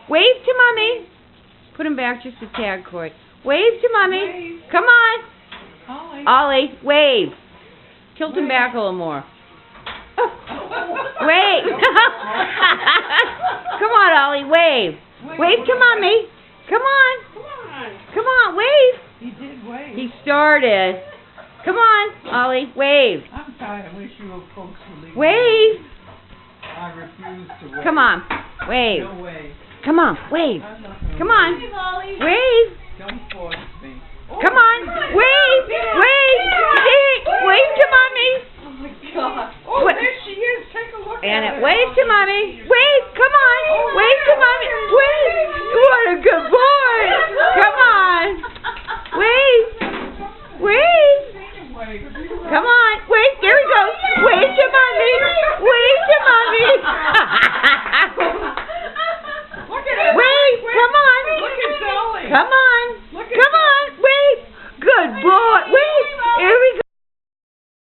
Wave to Mommy. Put him back just a tad, Corey. Wave to Mommy. Wave. Come on. Ollie. Ollie, wave. Tilt him back a little more. Wave. Come on, Ollie, wave. Wave to Mommy. Come on. Come on. Come on, wave. He did wave. He started. Come on, Ollie, wave. I'm tired. I wish you were folks would leave. Wave. I refuse to wave. Come on, wave. No way. Come on, wave. I'm not gonna Come wave. on, wave. Don't force me. Come on, wave. Wave. See? Wave to Mommy. Oh my God. Oh, Wait. there she is. Take a look And at it her. wave to Mommy. Wave. Come on.